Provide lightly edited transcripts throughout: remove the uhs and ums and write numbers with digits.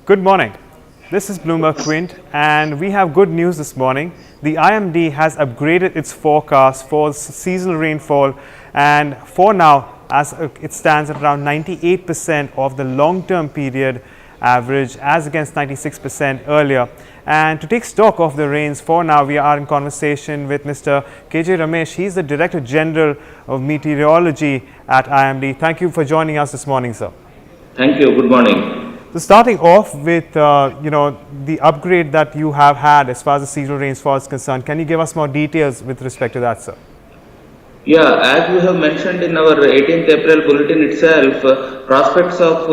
Good morning. This is BloombergQuint, and we have good news this morning. The IMD has upgraded its forecast for seasonal rainfall, and for now, as it stands at around 98% of the long-term period average, as against 96% earlier. And to take stock of the rains, for now, we are in conversation with Mr. KJ Ramesh. He's the Director General of Meteorology at IMD. Thank you for joining us this morning, sir. Thank you. Good morning. So starting off with the upgrade that you have had as far as the seasonal rainfall is concerned, can you give us more details with respect to that, sir? Yeah, as we have mentioned in our 18th April bulletin itself, prospects of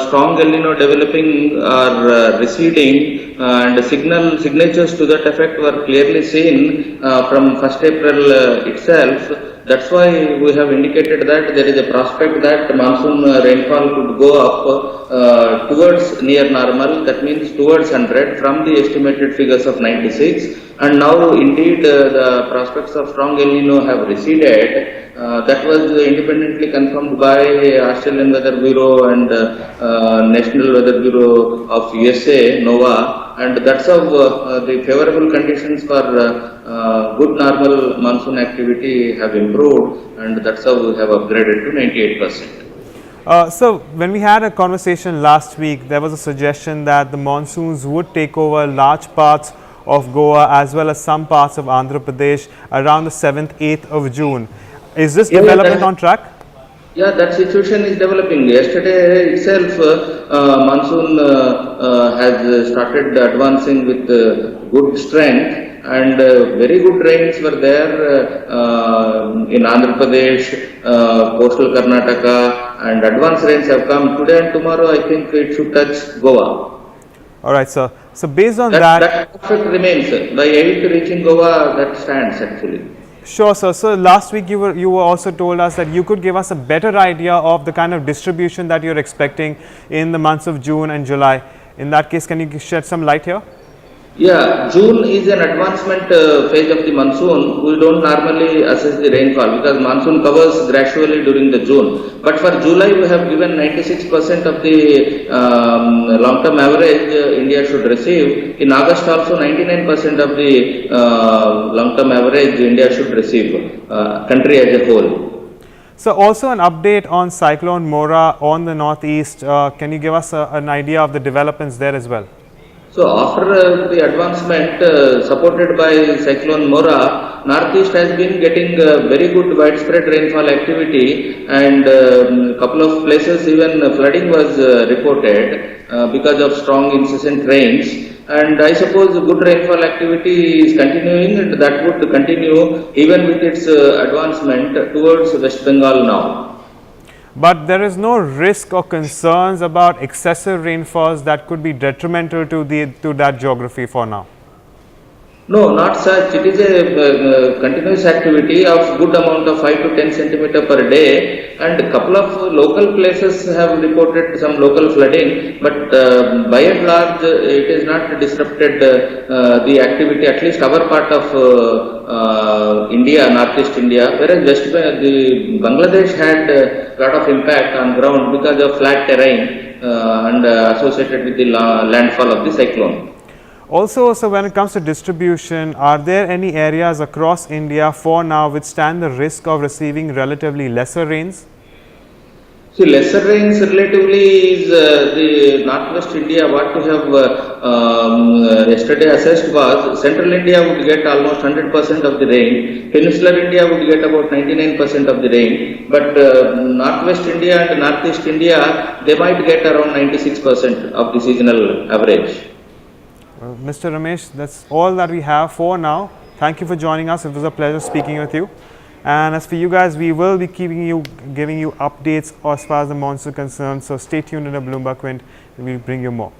strong El Nino developing are receding, and signatures to that effect were clearly seen from 1st April itself. That's why we have indicated that there is a prospect that monsoon rainfall could go up towards near normal, that means towards 100 from the estimated figures of 96. And now indeed the prospects of strong El Nino have receded. That was independently confirmed by Australian Weather Bureau and National Weather Bureau of USA, NOAA, and that's how the favorable conditions for good normal monsoon activity have improved, and that's how we have upgraded to 98%. So when we had a conversation last week, there was a suggestion that the monsoons would take over large parts of Goa as well as some parts of Andhra Pradesh around the 7th, 8th of June. Is this development on track? Yeah, that situation is developing. Yesterday itself, monsoon has started advancing with good strength, and very good rains were there in Andhra Pradesh, coastal Karnataka, and advanced rains have come today and tomorrow. I think it should touch Goa. All right, sir. So based on that effect remains. By 8th reaching Goa, that stands actually. Sure, sir. So last week you were also told us that you could give us a better idea of the kind of distribution that you're expecting in the months of June and July. In that case, can you shed some light here? Yeah, June is an advancement phase of the monsoon. We don't normally assess the rainfall because monsoon covers gradually during the June. But for July, we have given 96% of the long-term average India should receive. In August also 99% of the long-term average India should receive, country as a whole. So also an update on Cyclone Mora on the northeast. Can you give us an idea of the developments there as well? So after the advancement supported by Cyclone Mora, Northeast has been getting very good widespread rainfall activity, and couple of places even flooding was reported because of strong incessant rains. And I suppose good rainfall activity is continuing, and that would continue even with its advancement towards West Bengal now. But there is no risk or concerns about excessive rainfalls that could be detrimental to that geography for now? No, not such. It is a continuous activity of good amount of 5 to 10 centimeter per day, and a couple of local places have reported some local flooding, but by and large it has not disrupted the activity, at least our part of India, Northeast India, whereas the Bangladesh had a lot of impact on ground because of flat terrain and associated with the landfall of the cyclone. Also, so when it comes to distribution, are there any areas across India for now which stand the risk of receiving relatively lesser rains? See, lesser rains relatively is the Northwest India. What we have yesterday assessed was Central India would get almost 100% of the rain, Peninsular India would get about 99% of the rain, but Northwest India and Northeast India, they might get around 96% of the seasonal average. Mr. Ramesh, that's all that we have for now. Thank you for joining us. It was a pleasure speaking with you. And as for you guys, we will be giving you updates as far as the monsoon is concerned. So stay tuned in the BloombergQuint. We'll bring you more.